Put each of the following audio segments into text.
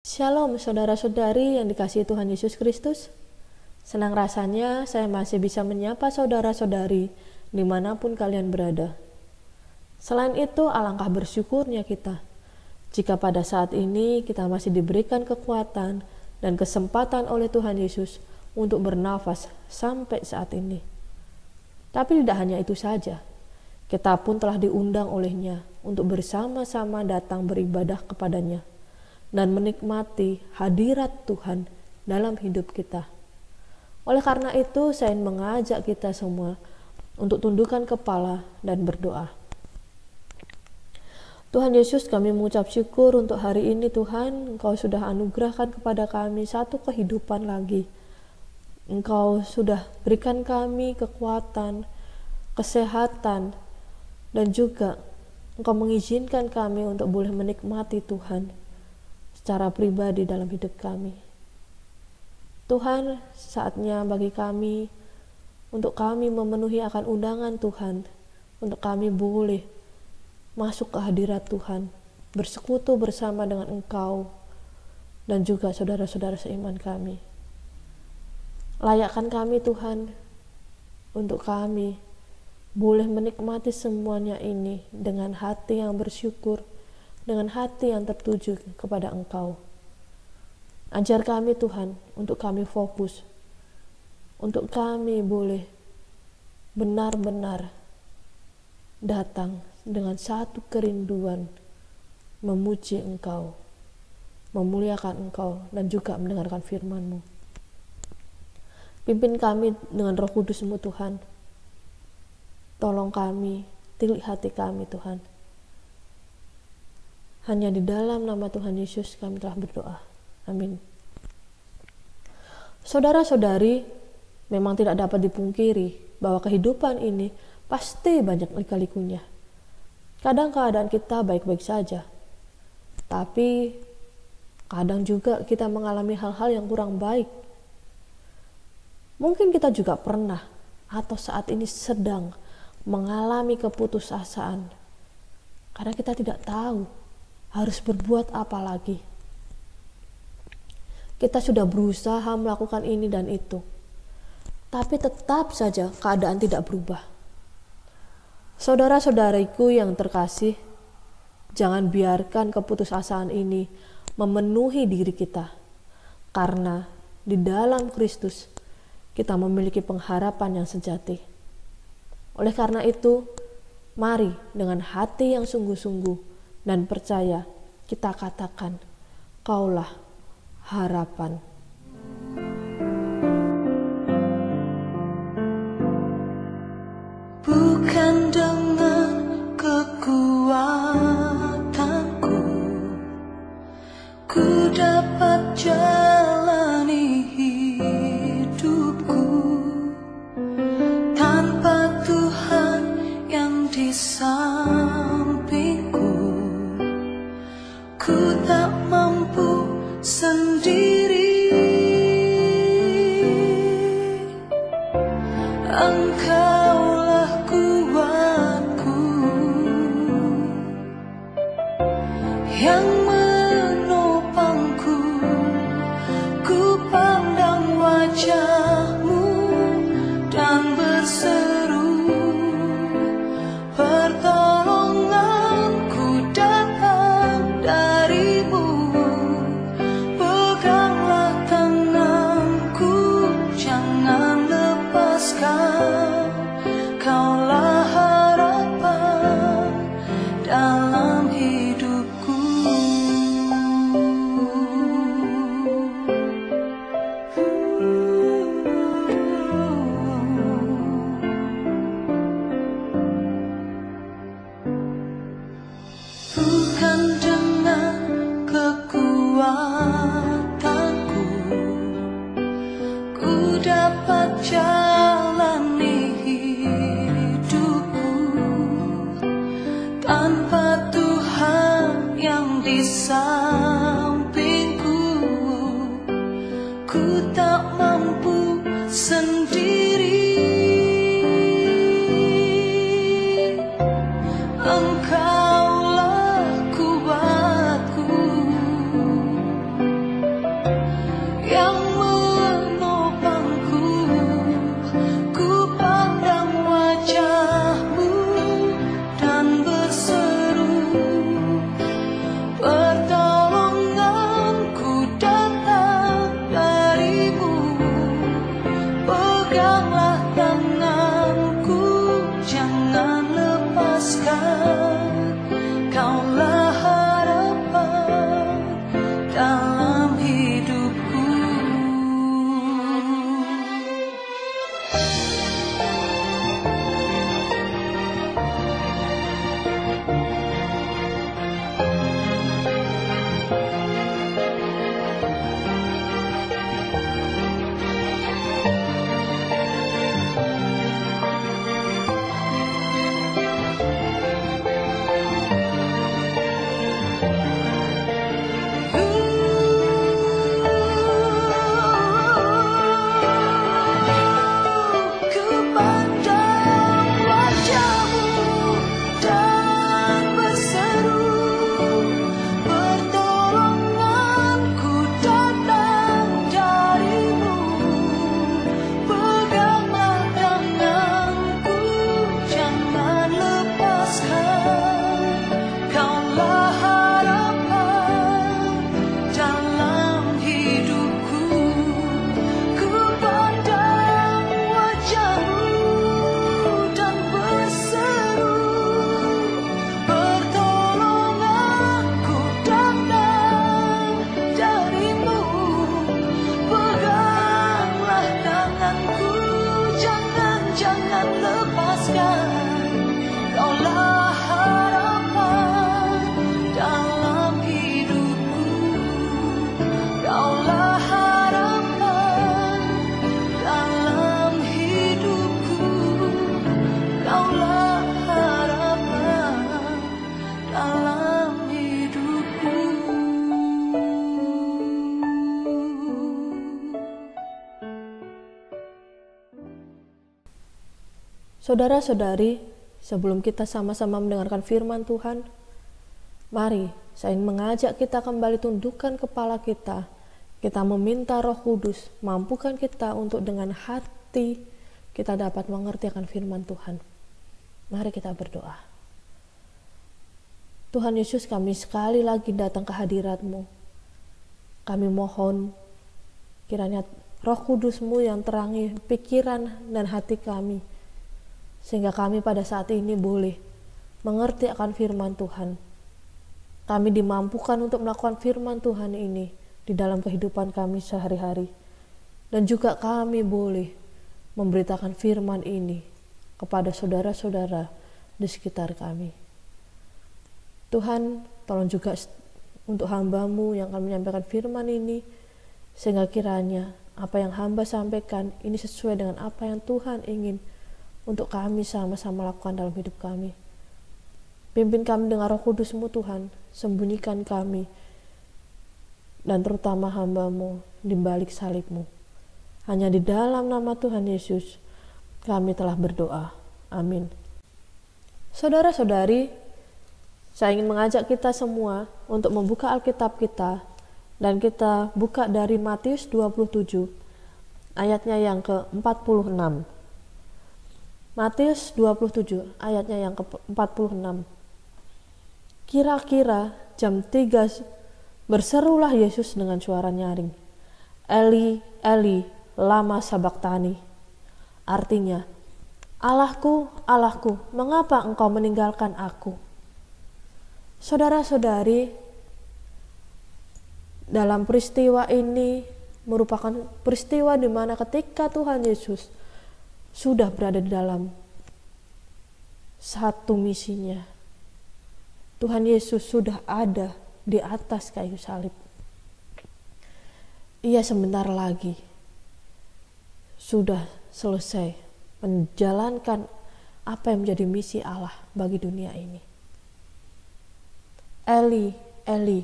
Shalom saudara-saudari yang dikasihi Tuhan Yesus Kristus. Senang rasanya saya masih bisa menyapa saudara-saudari dimanapun kalian berada. Selain itu, alangkah bersyukurnya kita jika pada saat ini kita masih diberikan kekuatan dan kesempatan oleh Tuhan Yesus untuk bernafas sampai saat ini. Tapi tidak hanya itu saja, kita pun telah diundang olehnya untuk bersama-sama datang beribadah kepadanya dan menikmati hadirat Tuhan dalam hidup kita. Oleh karena itu, saya ingin mengajak kita semua untuk tundukkan kepala dan berdoa. Tuhan Yesus, kami mengucap syukur untuk hari ini Tuhan, Engkau sudah anugerahkan kepada kami satu kehidupan lagi. Engkau sudah berikan kami kekuatan, kesehatan, dan juga Engkau mengizinkan kami untuk boleh menikmati Tuhan secara pribadi dalam hidup kami. Tuhan, saatnya bagi kami untuk kami memenuhi akan undangan Tuhan, untuk kami boleh masuk ke hadirat Tuhan, bersekutu bersama dengan Engkau dan juga saudara-saudara seiman kami. Layakkan kami Tuhan untuk kami boleh menikmati semuanya ini dengan hati yang bersyukur, dengan hati yang tertuju kepada Engkau. Ajar kami Tuhan untuk kami fokus, untuk kami boleh benar-benar datang dengan satu kerinduan memuji Engkau, memuliakan Engkau, dan juga mendengarkan firman-Mu. Pimpin kami dengan Roh Kudus-Mu Tuhan. Tolong kami, tilik hati kami Tuhan. Hanya di dalam nama Tuhan Yesus kami telah berdoa. Amin. Saudara-saudari, memang tidak dapat dipungkiri bahwa kehidupan ini pasti banyak lika-likunya. Kadang keadaan kita baik-baik saja, tapi kadang juga kita mengalami hal-hal yang kurang baik. Mungkin kita juga pernah atau saat ini sedang mengalami keputusasaan karena kita tidak tahu harus berbuat apa lagi. Kita sudah berusaha melakukan ini dan itu, tapi tetap saja keadaan tidak berubah. Saudara-saudariku yang terkasih, jangan biarkan keputusasaan ini memenuhi diri kita, karena di dalam Kristus kita memiliki pengharapan yang sejati. Oleh karena itu, mari dengan hati yang sungguh-sungguh dan percaya kita katakan, Kaulah harapan. Bukan dengan kekuatanku ku dapat jalani hidupku tanpa Tuhan yang di sampingku. Ku tak mampu sendiri, Engkaulah kuatku yang menopangku. Ku pandang wajah-Mu dan berseru, pertolonganku datang dari-Mu. Peganglah tanganku, jangan lepaskan. Kaulah harapan dalam hidupku. Bukan dengan kekuatanku ku dapat jalani hidupku tanpa Tuhan yang di sampingku. Ku tak mampu sendiri, Engkaulah kuatku Kaulah harapan dalam hidupku, Kaulah harapan dalam hidupku. Saudara-saudari, sebelum kita sama-sama mendengarkan firman Tuhan, mari saya ingin mengajak kita kembali tundukkan kepala kita. Kita meminta Roh Kudus mampukan kita untuk dengan hati kita dapat mengerti akan firman Tuhan. Mari kita berdoa. Tuhan Yesus, kami sekali lagi datang ke hadirat-Mu. Kami mohon kiranya Roh Kudus-Mu yang terangi pikiran dan hati kami, sehingga kami pada saat ini boleh mengerti akan firman Tuhan. Kami dimampukan untuk melakukan firman Tuhan ini di dalam kehidupan kami sehari-hari. Dan juga kami boleh memberitakan firman ini kepada saudara-saudara di sekitar kami. Tuhan, tolong juga untuk hamba-Mu yang akan menyampaikan firman ini, sehingga kiranya apa yang hamba sampaikan ini sesuai dengan apa yang Tuhan ingin untuk kami sama-sama lakukan dalam hidup kami. Pimpin kami dengan Roh Kudus-Mu Tuhan, sembunyikan kami dan terutama hamba-Mu di balik salib-Mu. Hanya di dalam nama Tuhan Yesus kami telah berdoa. Amin. Saudara-saudari, saya ingin mengajak kita semua untuk membuka Alkitab kita, dan kita buka dari Matius 27 ayatnya yang ke-46. Matius 27 ayatnya yang ke-46. Kira-kira jam 3 berserulah Yesus dengan suara nyaring, Eli, Eli, lama sabachthani. Artinya, Allahku, Allahku, mengapa engkau meninggalkan aku? Saudara-saudari, dalam peristiwa ini merupakan peristiwa di mana ketika Tuhan Yesus sudah berada di dalam satu misinya, Tuhan Yesus sudah ada di atas kayu salib. Ia sebentar lagi sudah selesai menjalankan apa yang menjadi misi Allah bagi dunia ini. Eli, Eli,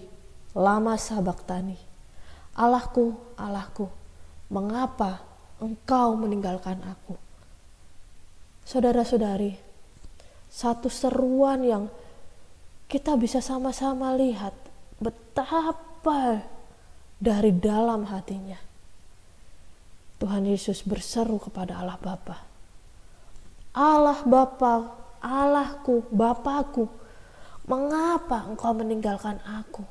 lama sabachthani. Allahku, Allahku, mengapa engkau meninggalkan aku? Saudara-saudari, satu seruan yang kita bisa sama-sama lihat betapa dari dalam hatinya Tuhan Yesus berseru kepada Allah Bapa. Allah Bapa, Allahku, Bapakku, mengapa engkau meninggalkan aku?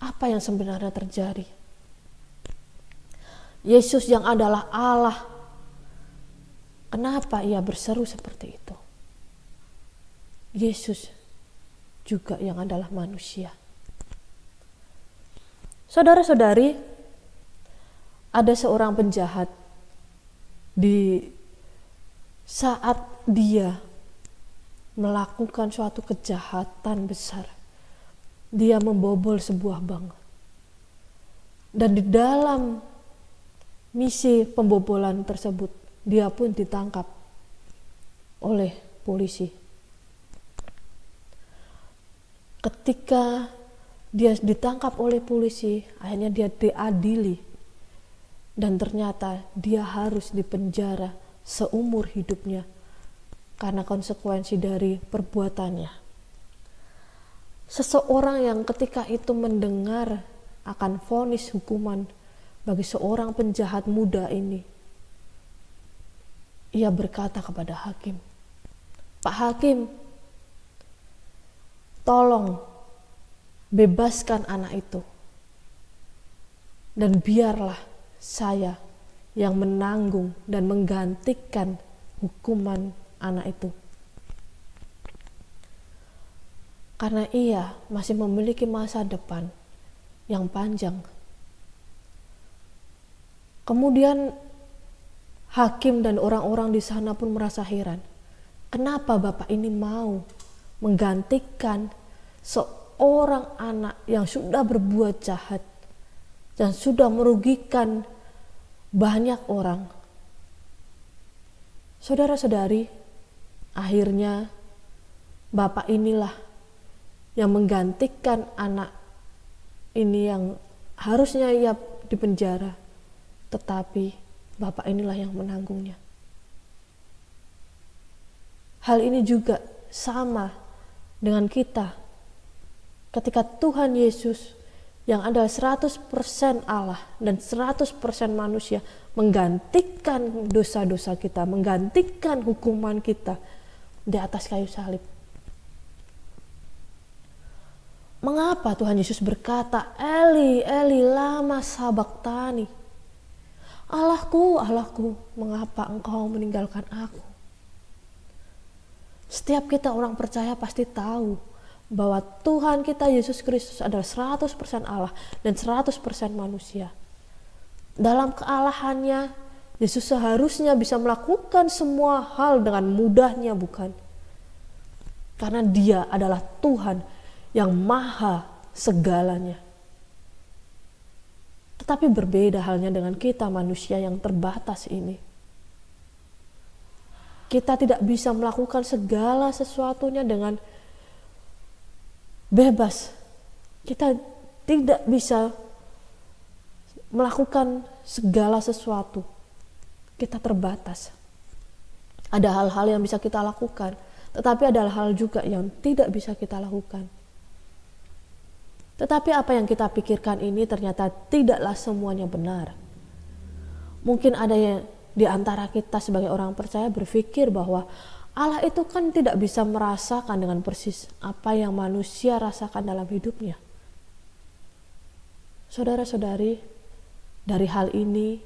Apa yang sebenarnya terjadi? Yesus yang adalah Allah, kenapa ia berseru seperti itu? Yesus juga yang adalah manusia. Saudara-saudari, ada seorang penjahat di saat dia melakukan suatu kejahatan besar. Dia membobol sebuah bank. Dan di dalam misi pembobolan tersebut, dia pun ditangkap oleh polisi. Ketika dia ditangkap oleh polisi, akhirnya dia diadili. Dan ternyata dia harus dipenjara seumur hidupnya karena konsekuensi dari perbuatannya. Seseorang yang ketika itu mendengar akan vonis hukuman bagi seorang penjahat muda ini, ia berkata kepada hakim, "Pak Hakim, tolong bebaskan anak itu, dan biarlah saya yang menanggung dan menggantikan hukuman anak itu. Karena ia masih memiliki masa depan yang panjang." Kemudian hakim dan orang-orang di sana pun merasa heran. Kenapa Bapak ini mau menggantikan seorang anak yang sudah berbuat jahat, yang sudah merugikan banyak orang. Saudara-saudari, akhirnya Bapak inilah yang menggantikan anak ini yang harusnya ia dipenjara, tetapi Bapak inilah yang menanggungnya. Hal ini juga sama dengan kita. Ketika Tuhan Yesus yang adalah 100% Allah dan 100% manusia menggantikan dosa-dosa kita, menggantikan hukuman kita di atas kayu salib. Mengapa Tuhan Yesus berkata, Eli, Eli, lama sabachthani? Allahku, Allahku, mengapa engkau meninggalkan aku? Setiap kita orang percaya pasti tahu bahwa Tuhan kita Yesus Kristus adalah 100% Allah dan 100% manusia. Dalam kealahannya, Yesus seharusnya bisa melakukan semua hal dengan mudahnya, bukan? Karena Dia adalah Tuhan yang maha segalanya. Tetapi berbeda halnya dengan kita manusia yang terbatas ini. Kita tidak bisa melakukan segala sesuatunya dengan bebas. Kita tidak bisa melakukan segala sesuatu. Kita terbatas. Ada hal-hal yang bisa kita lakukan, tetapi ada hal juga yang tidak bisa kita lakukan. Tetapi apa yang kita pikirkan ini ternyata tidaklah semuanya benar. Mungkin ada yang di antara kita sebagai orang percaya berpikir bahwa Allah itu kan tidak bisa merasakan dengan persis apa yang manusia rasakan dalam hidupnya. Saudara-saudari, dari hal ini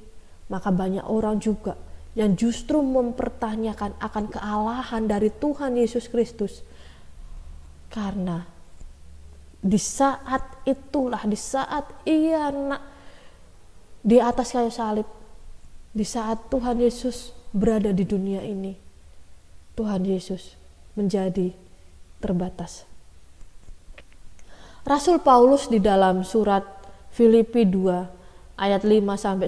maka banyak orang juga yang justru mempertanyakan akan kealahan dari Tuhan Yesus Kristus. Karena di saat itulah, di saat ia di atas kayu salib, di saat Tuhan Yesus berada di dunia ini, Tuhan Yesus menjadi terbatas. Rasul Paulus di dalam surat Filipi 2 ayat 5-11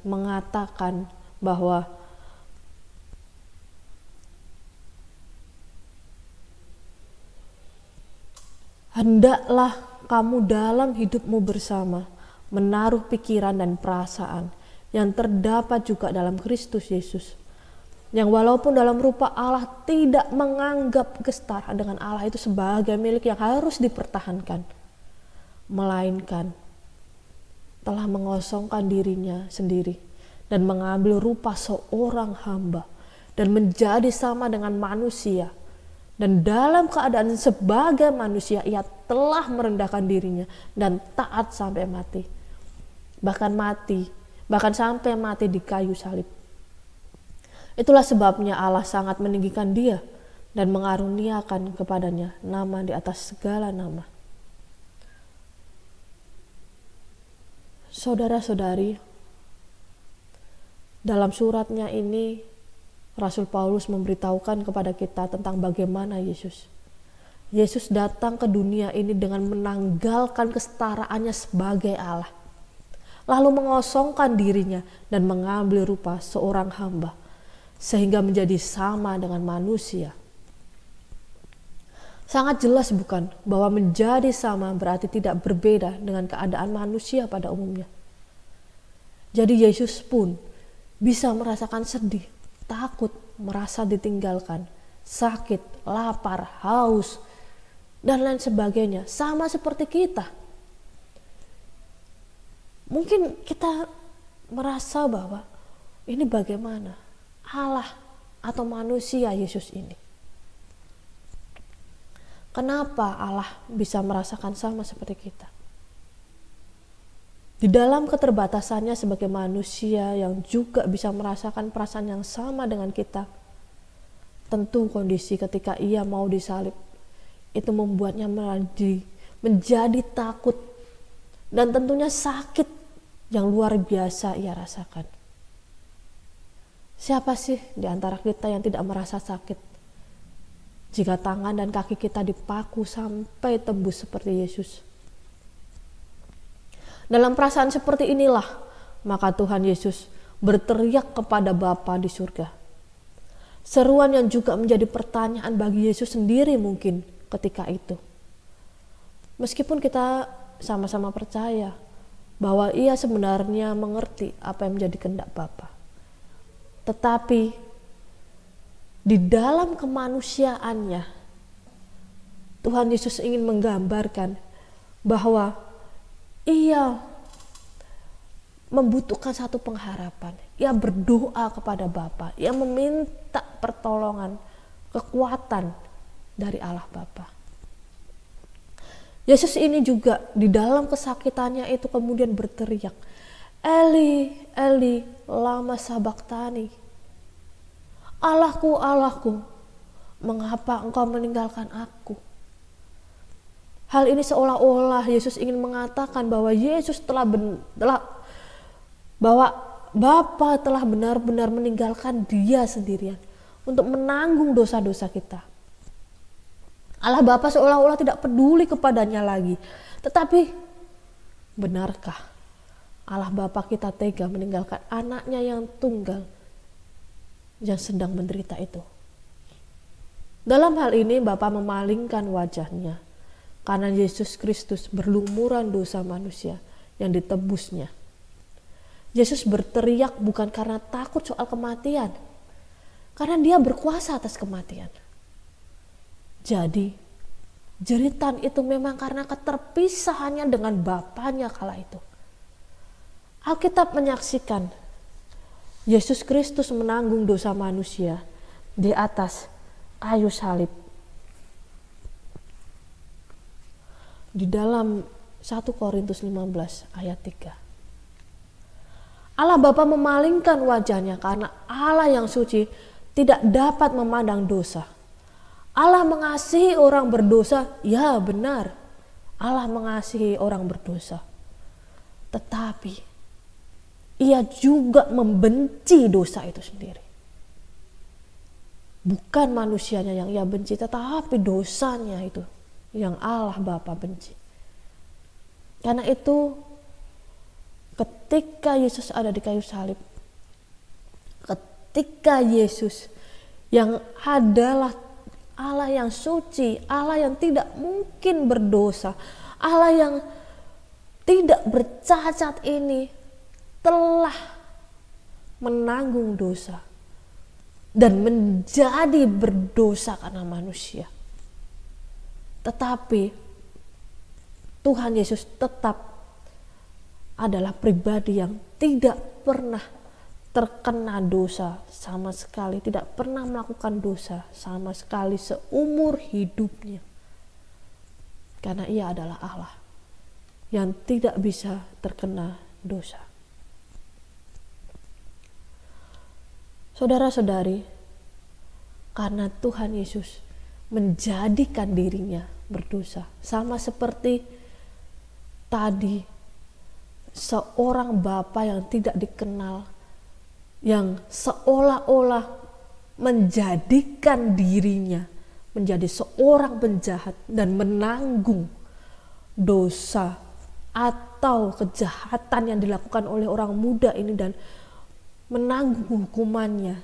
mengatakan bahwa hendaklah kamu dalam hidupmu bersama menaruh pikiran dan perasaan yang terdapat juga dalam Kristus Yesus, yang walaupun dalam rupa Allah tidak menganggap kesetaraan dengan Allah itu sebagai milik yang harus dipertahankan, melainkan telah mengosongkan dirinya sendiri dan mengambil rupa seorang hamba dan menjadi sama dengan manusia. Dan dalam keadaan sebagai manusia ia telah merendahkan dirinya dan taat sampai mati. Bahkan sampai mati di kayu salib. Itulah sebabnya Allah sangat meninggikan dia dan mengaruniakan kepadanya nama di atas segala nama. Saudara-saudari, dalam suratnya ini Rasul Paulus memberitahukan kepada kita tentang bagaimana Yesus datang ke dunia ini dengan menanggalkan kesetaraannya sebagai Allah, lalu mengosongkan dirinya dan mengambil rupa seorang hamba sehingga menjadi sama dengan manusia. Sangat jelas bukan bahwa menjadi sama berarti tidak berbeda dengan keadaan manusia pada umumnya. Jadi Yesus pun bisa merasakan sedih, takut, merasa ditinggalkan, sakit, lapar, haus, dan lain sebagainya. Sama seperti kita. Mungkin kita merasa bahwa ini bagaimana Allah atau manusia Yesus ini. Kenapa Allah bisa merasakan sama seperti kita? Di dalam keterbatasannya sebagai manusia yang juga bisa merasakan perasaan yang sama dengan kita, tentu kondisi ketika ia mau disalib itu membuatnya menjadi takut dan tentunya sakit yang luar biasa ia rasakan. Siapa sih di antara kita yang tidak merasa sakit? jika tangan dan kaki kita dipaku sampai tembus seperti Yesus. Dalam perasaan seperti inilah, maka Tuhan Yesus berteriak kepada Bapa di surga. Seruan yang juga menjadi pertanyaan bagi Yesus sendiri mungkin ketika itu. Meskipun kita sama-sama percaya bahwa ia sebenarnya mengerti apa yang menjadi kehendak Bapa. Tetapi di dalam kemanusiaannya, Tuhan Yesus ingin menggambarkan bahwa ia membutuhkan satu pengharapan. Ia berdoa kepada Bapa. Ia meminta pertolongan, kekuatan dari Allah Bapa. Yesus ini juga di dalam kesakitannya itu kemudian berteriak, Eli, Eli, lama sabachthani. Allahku, Allahku, mengapa engkau meninggalkan aku? Hal ini seolah-olah Yesus ingin mengatakan bahwa bahwa Bapa telah benar-benar meninggalkan dia sendirian untuk menanggung dosa-dosa kita. Allah Bapa seolah-olah tidak peduli kepadanya lagi. Tetapi benarkah Allah Bapa kita tega meninggalkan anaknya yang tunggal yang sedang menderita itu? Dalam hal ini Bapa memalingkan wajahnya karena Yesus Kristus berlumuran dosa manusia yang ditebusnya. Yesus berteriak bukan karena takut soal kematian, karena dia berkuasa atas kematian. Jadi jeritan itu memang karena keterpisahannya dengan Bapanya kala itu. Alkitab menyaksikan Yesus Kristus menanggung dosa manusia di atas kayu salib. Di dalam 1 Korintus 15 ayat 3. Allah Bapa memalingkan wajahnya karena Allah yang suci tidak dapat memandang dosa. Allah mengasihi orang berdosa, ya benar. Allah mengasihi orang berdosa. Tetapi ia juga membenci dosa itu sendiri. Bukan manusianya yang ia benci, tetapi dosanya itu yang Allah Bapa benci. Karena itu ketika Yesus ada di kayu salib, ketika Yesus yang adalah Allah yang suci, Allah yang tidak mungkin berdosa, Allah yang tidak bercacat ini telah menanggung dosa dan menjadi berdosa karena manusia. Tetapi Tuhan Yesus tetap adalah pribadi yang tidak pernah terkena dosa sama sekali, tidak pernah melakukan dosa sama sekali seumur hidupnya. Karena ia adalah Allah yang tidak bisa terkena dosa. Saudara-saudari, karena Tuhan Yesus menjadikan dirinya berdosa, sama seperti tadi seorang bapa yang tidak dikenal, yang seolah-olah menjadikan dirinya menjadi seorang penjahat dan menanggung dosa atau kejahatan yang dilakukan oleh orang muda ini dan menanggung hukumannya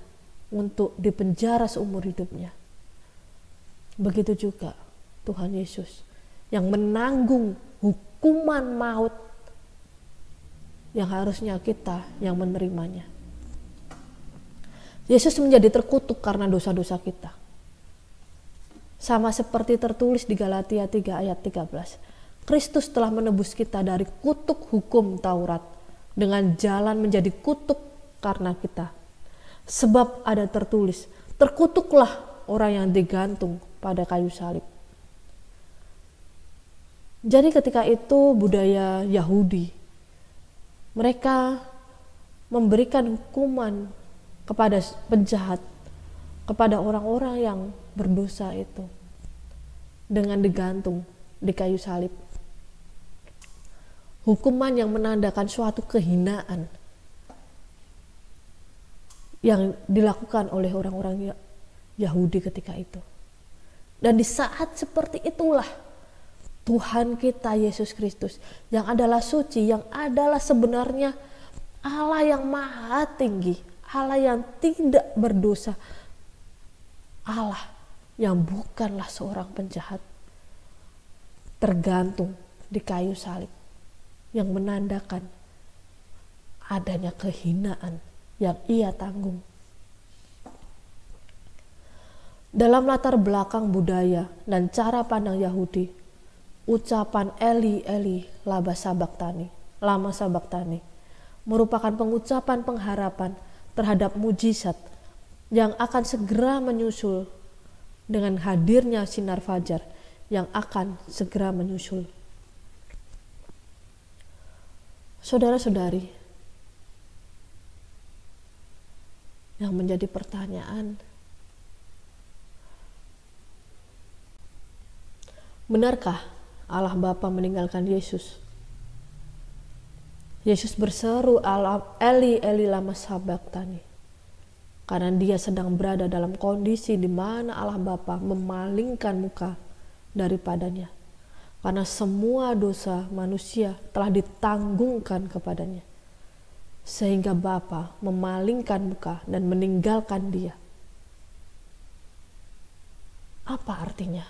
untuk dipenjara seumur hidupnya. Begitu juga Tuhan Yesus yang menanggung hukuman maut yang harusnya kita yang menerimanya. Yesus menjadi terkutuk karena dosa-dosa kita. Sama seperti tertulis di Galatia 3 ayat 13. Kristus telah menebus kita dari kutuk hukum Taurat dengan jalan menjadi kutuk karena kita. Sebab ada tertulis, terkutuklah orang yang digantung pada kayu salib. Jadi ketika itu budaya Yahudi, mereka memberikan hukuman kepada penjahat, kepada orang-orang yang berdosa itu dengan digantung di kayu salib. Hukuman yang menandakan suatu kehinaan yang dilakukan oleh orang-orang Yahudi ketika itu. Dan di saat seperti itulah Tuhan kita Yesus Kristus yang adalah suci, yang adalah sebenarnya Allah yang maha tinggi, Allah yang tidak berdosa, Allah yang bukanlah seorang penjahat, tergantung di kayu salib yang menandakan adanya kehinaan yang ia tanggung. Dalam latar belakang budaya dan cara pandang Yahudi, ucapan Eli Eli lama sabaktani merupakan pengucapan pengharapan terhadap mujizat yang akan segera menyusul dengan hadirnya sinar fajar yang akan segera menyusul. Saudara-saudari, yang menjadi pertanyaan, benarkah Allah Bapa meninggalkan Yesus? Yesus berseru, Eli Eli lama sabaktani, karena dia sedang berada dalam kondisi di mana Allah Bapa memalingkan muka daripadanya, karena semua dosa manusia telah ditanggungkan kepadanya, sehingga Bapa memalingkan muka dan meninggalkan dia. Apa artinya?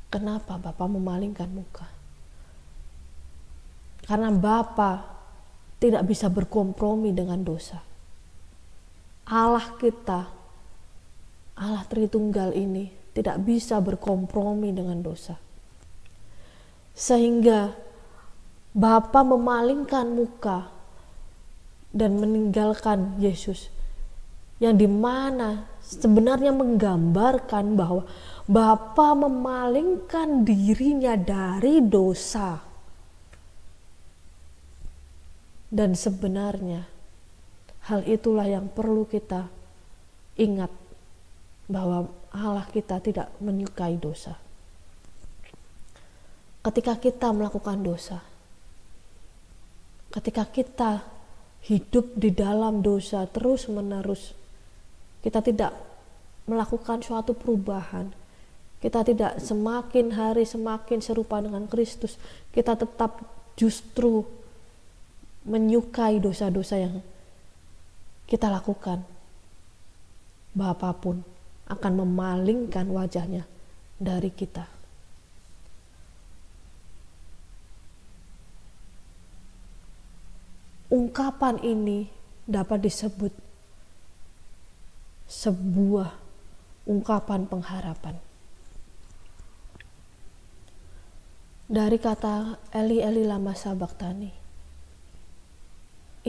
Kenapa Bapa memalingkan muka? Karena Bapa tidak bisa berkompromi dengan dosa. Allah kita, Allah Tritunggal ini tidak bisa berkompromi dengan dosa. Sehingga Bapa memalingkan muka dan meninggalkan Yesus, yang dimana sebenarnya menggambarkan bahwa Bapa memalingkan dirinya dari dosa. Dan sebenarnya hal itulah yang perlu kita ingat, bahwa Allah kita tidak menyukai dosa. Ketika kita melakukan dosa, ketika kita hidup di dalam dosa terus-menerus, kita tidak melakukan suatu perubahan, kita tidak semakin hari semakin serupa dengan Kristus, kita tetap justru menyukai dosa-dosa yang kita lakukan, Bapa pun akan memalingkan wajahnya dari kita. Ungkapan ini dapat disebut sebuah ungkapan pengharapan. Dari kata Eli Eli lama sabaktani,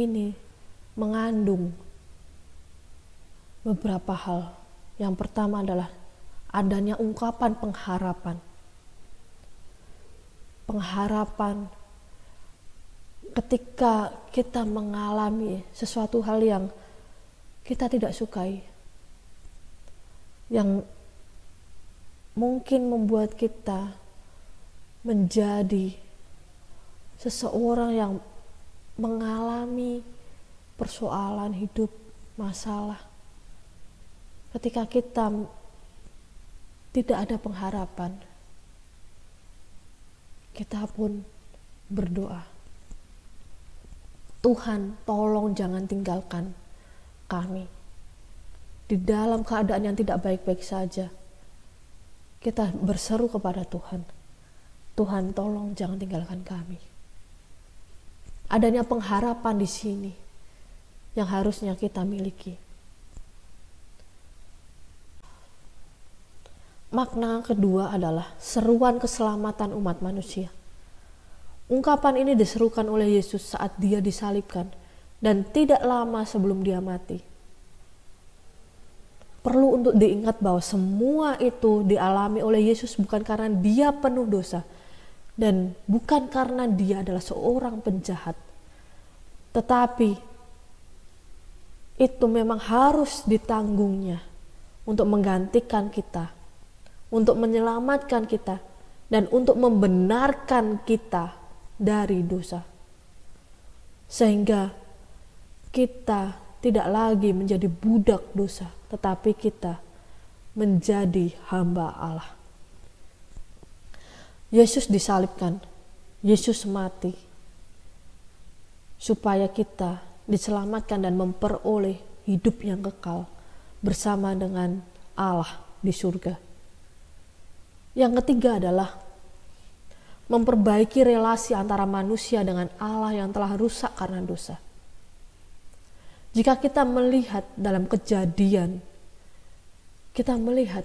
ini mengandung beberapa hal. Yang pertama adalah adanya ungkapan pengharapan. Pengharapan ketika kita mengalami sesuatu hal yang kita tidak sukai, yang mungkin membuat kita menjadi seseorang yang mengalami persoalan hidup, masalah. Ketika kita tidak ada pengharapan, kita pun berdoa, Tuhan, tolong jangan tinggalkan kami. Di dalam keadaan yang tidak baik-baik saja, kita berseru kepada Tuhan, Tuhan, tolong jangan tinggalkan kami. Adanya pengharapan di sini yang harusnya kita miliki. Makna kedua adalah seruan keselamatan umat manusia. Ungkapan ini diserukan oleh Yesus saat dia disalibkan dan tidak lama sebelum dia mati. Perlu untuk diingat bahwa semua itu dialami oleh Yesus bukan karena dia penuh dosa, dan bukan karena dia adalah seorang penjahat, tetapi itu memang harus ditanggungnya untuk menggantikan kita, untuk menyelamatkan kita, dan untuk membenarkan kita dari dosa. Sehingga kita tidak lagi menjadi budak dosa, tetapi kita menjadi hamba Allah. Yesus disalibkan, Yesus mati supaya kita diselamatkan dan memperoleh hidup yang kekal bersama dengan Allah di surga. Yang ketiga adalah memperbaiki relasi antara manusia dengan Allah yang telah rusak karena dosa. Jika kita melihat dalam Kejadian, kita melihat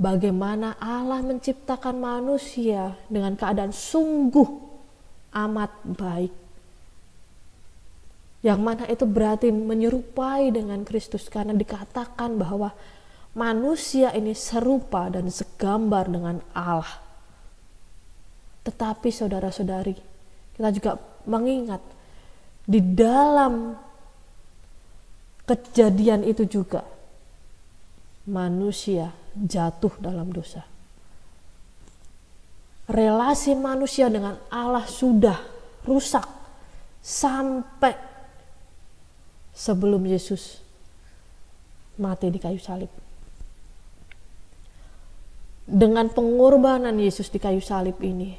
bagaimana Allah menciptakan manusia dengan keadaan sungguh amat baik. Yang mana itu berarti menyerupai dengan Kristus, karena dikatakan bahwa manusia ini serupa dan segambar dengan Allah. Tetapi saudara-saudari, kita juga mengingat di dalam Kejadian itu juga manusia jatuh dalam dosa. Relasi manusia dengan Allah sudah rusak sampai sebelum Yesus mati di kayu salib. Dengan pengorbanan Yesus di kayu salib ini,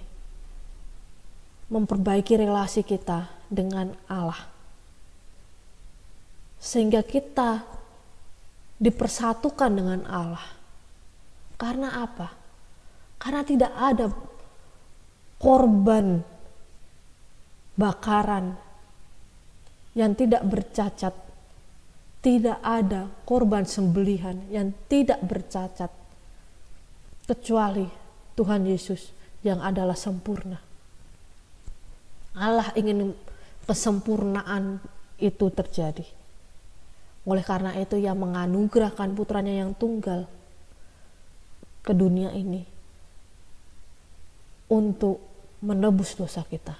memperbaiki relasi kita dengan Allah. Sehingga kita dipersatukan dengan Allah. Karena apa? Karena tidak ada korban bakaran yang tidak bercacat. Tidak ada korban sembelihan yang tidak bercacat. Kecuali Tuhan Yesus yang adalah sempurna. Allah ingin kesempurnaan itu terjadi. Oleh karena itu Ia menganugerahkan putranya yang tunggal ke dunia ini untuk menebus dosa kita.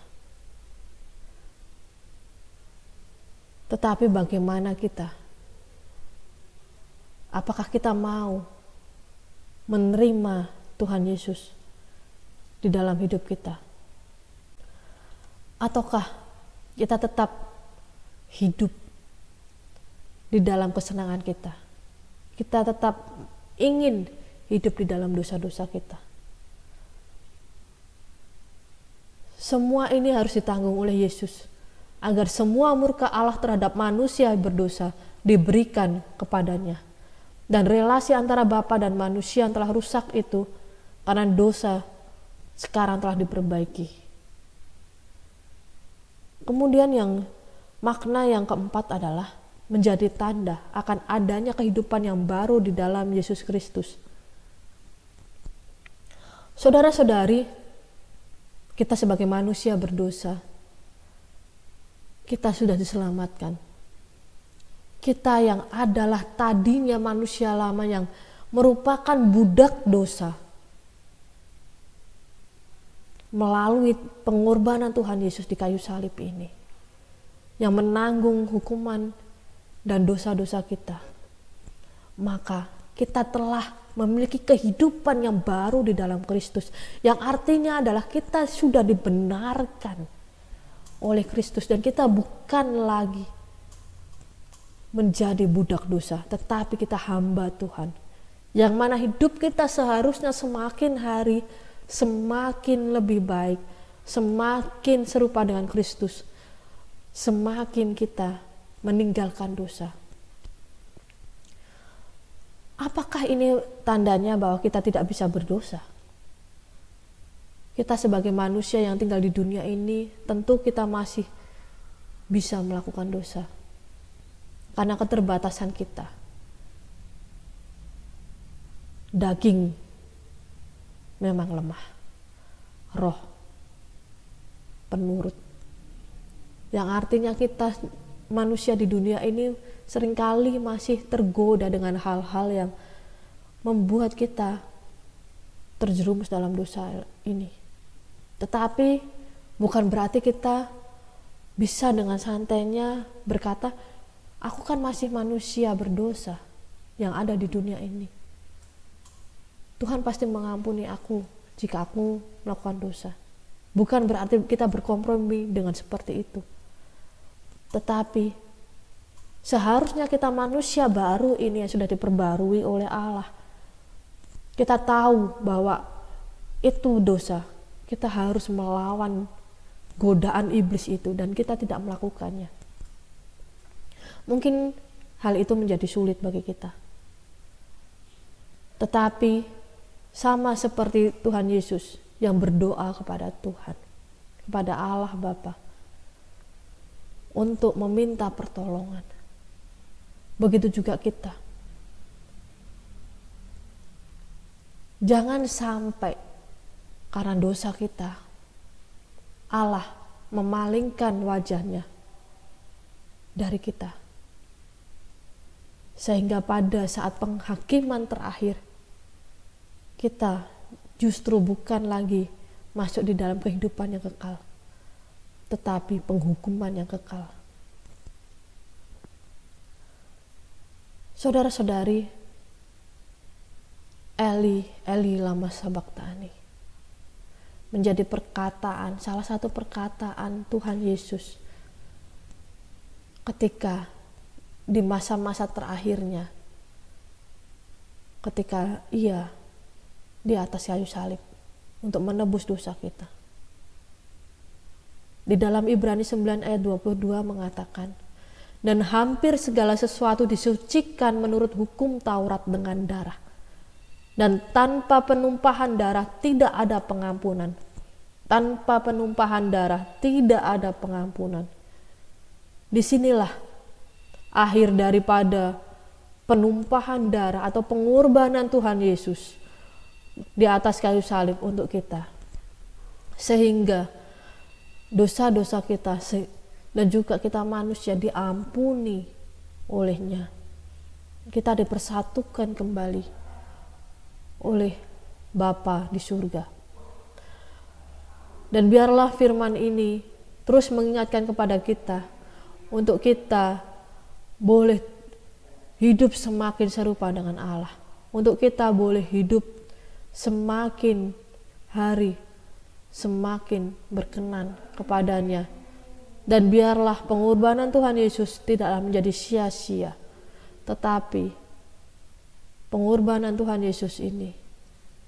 Tetapi bagaimana kita? Apakah kita mau menerima Tuhan Yesus di dalam hidup kita? Ataukah kita tetap hidup di dalam kesenangan kita? Kita tetap ingin hidup di dalam dosa-dosa kita. Semua ini harus ditanggung oleh Yesus, agar semua murka Allah terhadap manusia berdosa diberikan kepadanya. Dan relasi antara Bapa dan manusia yang telah rusak itu karena dosa sekarang telah diperbaiki. Kemudian makna yang keempat adalah menjadi tanda akan adanya kehidupan yang baru di dalam Yesus Kristus. Saudara-saudari, kita sebagai manusia berdosa, kita sudah diselamatkan. Kita yang adalah tadinya manusia lama yang merupakan budak dosa, melalui pengorbanan Tuhan Yesus di kayu salib ini, yang menanggung hukuman dan dosa-dosa kita, maka kita telah memiliki kehidupan yang baru di dalam Kristus, yang artinya adalah kita sudah dibenarkan oleh Kristus dan kita bukan lagi menjadi budak dosa, tetapi kita hamba Tuhan, yang mana hidup kita seharusnya semakin hari semakin lebih baik, semakin serupa dengan Kristus, semakin kita meninggalkan dosa. Apakah ini tandanya bahwa kita tidak bisa berdosa? Kita sebagai manusia yang tinggal di dunia ini, tentu kita masih bisa melakukan dosa karena keterbatasan kita. Daging memang lemah, roh penurut, yang artinya kita manusia di dunia ini seringkali masih tergoda dengan hal-hal yang membuat kita terjerumus dalam dosa ini. Tetapi bukan berarti kita bisa dengan santainya berkata, aku kan masih manusia berdosa yang ada di dunia ini. Tuhan pasti mengampuni aku jika aku melakukan dosa. Bukan berarti kita berkompromi dengan seperti itu. Tetapi seharusnya kita manusia baru ini yang sudah diperbarui oleh Allah, Kita tahu bahwa itu dosa. Kita harus melawan godaan iblis itu dan kita tidak melakukannya. Mungkin hal itu menjadi sulit bagi kita. Tetapi sama seperti Tuhan Yesus yang berdoa kepada Tuhan, kepada Allah Bapa untuk meminta pertolongan. Begitu juga kita. Jangan sampai karena dosa kita Allah memalingkan wajahnya dari kita. Sehingga pada saat penghakiman terakhir kita justru bukan lagi masuk di dalam kehidupan yang kekal, tetapi penghukuman yang kekal. Saudara-saudari, Eli, Eli lama sabachthani menjadi perkataan, salah satu perkataan Tuhan Yesus ketika di masa-masa terakhirnya, ketika ia di atas kayu salib untuk menebus dosa kita. Di dalam Ibrani 9 ayat 22 mengatakan, dan hampir segala sesuatu disucikan menurut hukum Taurat dengan darah. Dan tanpa penumpahan darah tidak ada pengampunan. Tanpa penumpahan darah tidak ada pengampunan. Disinilah akhir daripada penumpahan darah atau pengorbanan Tuhan Yesus di atas kayu salib untuk kita. Sehingga dosa-dosa kita dan juga kita manusia diampuni olehnya. Kita dipersatukan kembali oleh Bapa di surga. Dan biarlah firman ini terus mengingatkan kepada kita untuk kita boleh hidup semakin serupa dengan Allah. Untuk kita boleh hidup semakin hari semakin berkenan kepadanya. Dan biarlah pengorbanan Tuhan Yesus tidaklah menjadi sia-sia, tetapi pengorbanan Tuhan Yesus ini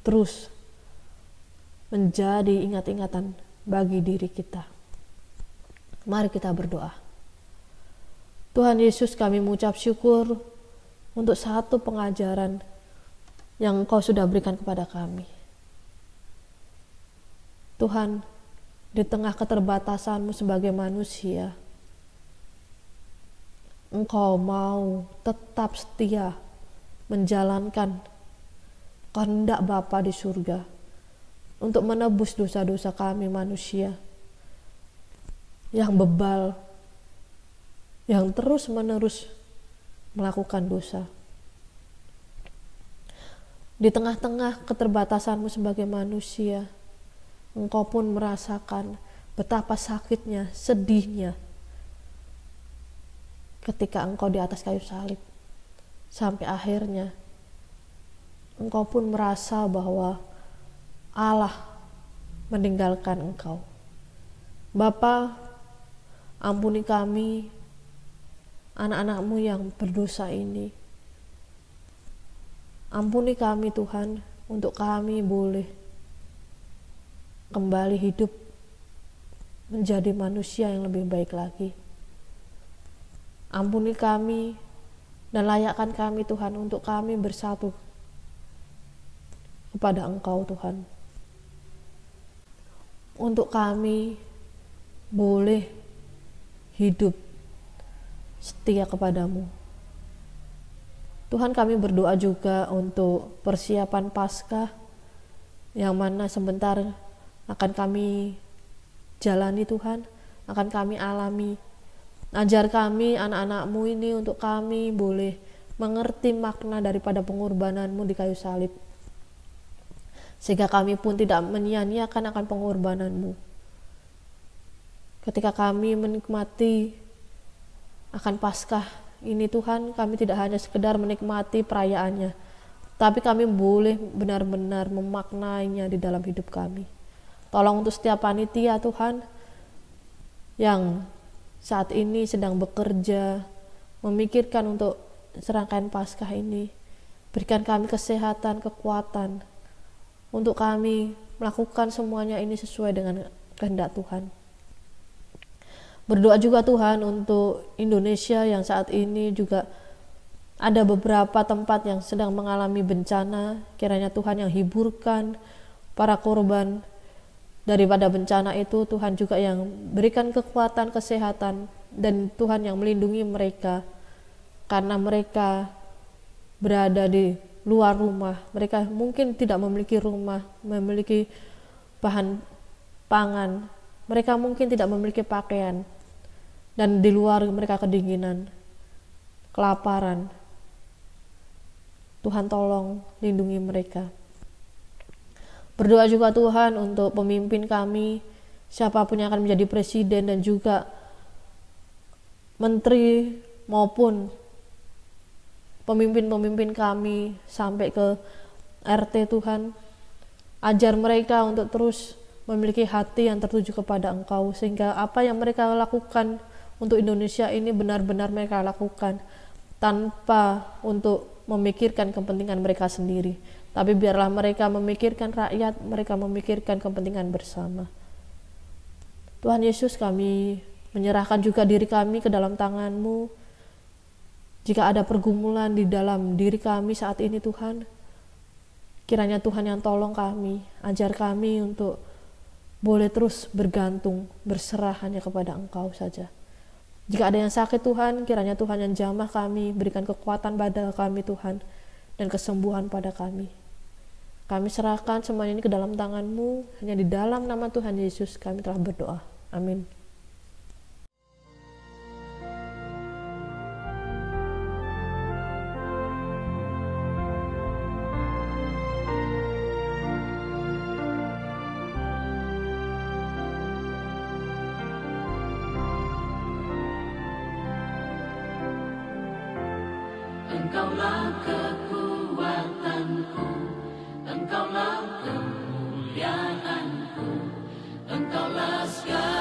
terus menjadi ingat-ingatan bagi diri kita. Mari kita berdoa. Tuhan Yesus, kami mengucap syukur untuk satu pengajaran yang Engkau sudah berikan kepada kami. Tuhan, di tengah keterbatasan-Mu sebagai manusia, Engkau mau tetap setia menjalankan kehendak Bapa di surga untuk menebus dosa-dosa kami manusia yang bebal, yang terus-menerus melakukan dosa. Di tengah-tengah keterbatasan-Mu sebagai manusia, Engkau pun merasakan betapa sakitnya, sedihnya ketika Engkau di atas kayu salib. Sampai akhirnya Engkau pun merasa bahwa Allah meninggalkan Engkau. Bapa, ampuni kami, anak-anak-Mu yang berdosa ini. Ampuni kami Tuhan, untuk kami boleh kembali hidup menjadi manusia yang lebih baik lagi. Ampuni kami dan layakkan kami Tuhan untuk kami bersatu kepada Engkau Tuhan. Untuk kami boleh hidup setia kepadamu. Tuhan, kami berdoa juga untuk persiapan Paskah yang mana sebentar akan kami jalani Tuhan, akan kami alami. Ajar kami anak-anak-Mu ini untuk kami boleh mengerti makna daripada pengorbanan-Mu di kayu salib. Sehingga kami pun tidak menyia-nyiakan akan pengorbanan-Mu. Ketika kami menikmati akan Paskah ini Tuhan, kami tidak hanya sekedar menikmati perayaannya, tapi kami boleh benar-benar memaknainya di dalam hidup kami. Tolong untuk setiap panitia Tuhan yang saat ini sedang bekerja, memikirkan untuk serangkaian Paskah ini. Berikan kami kesehatan, kekuatan untuk kami melakukan semuanya ini sesuai dengan kehendak Tuhan. Berdoa juga Tuhan untuk Indonesia yang saat ini juga ada beberapa tempat yang sedang mengalami bencana. Kiranya Tuhan yang hiburkan para korban daripada bencana itu. Tuhan juga yang berikan kekuatan, kesehatan, dan Tuhan yang melindungi mereka. Karena mereka berada di luar rumah, mereka mungkin tidak memiliki rumah, memiliki bahan pangan, mereka mungkin tidak memiliki pakaian, dan di luar mereka kedinginan, kelaparan. Tuhan tolong lindungi mereka. Berdoa juga Tuhan untuk pemimpin kami, siapapun yang akan menjadi presiden dan juga menteri maupun pemimpin-pemimpin kami sampai ke RT. Tuhan, ajar mereka untuk terus memiliki hati yang tertuju kepada Engkau, sehingga apa yang mereka lakukan untuk Indonesia ini benar-benar mereka lakukan tanpa untuk memikirkan kepentingan mereka sendiri, tapi biarlah mereka memikirkan rakyat, mereka memikirkan kepentingan bersama. Tuhan Yesus, kami menyerahkan juga diri kami ke dalam tangan-Mu. Jika ada pergumulan di dalam diri kami saat ini Tuhan, kiranya Tuhan yang tolong kami, ajar kami untuk boleh terus bergantung, berserah hanya kepada Engkau saja. Jika ada yang sakit Tuhan, kiranya Tuhan yang jamah kami, berikan kekuatan pada kami Tuhan, dan kesembuhan pada kami. Kami serahkan semuanya ini ke dalam tangan-Mu, hanya di dalam nama Tuhan Yesus kami telah berdoa. Amin. Engkaulah kekuatanku, Engkaulah kemuliaanku, Engkaulah segala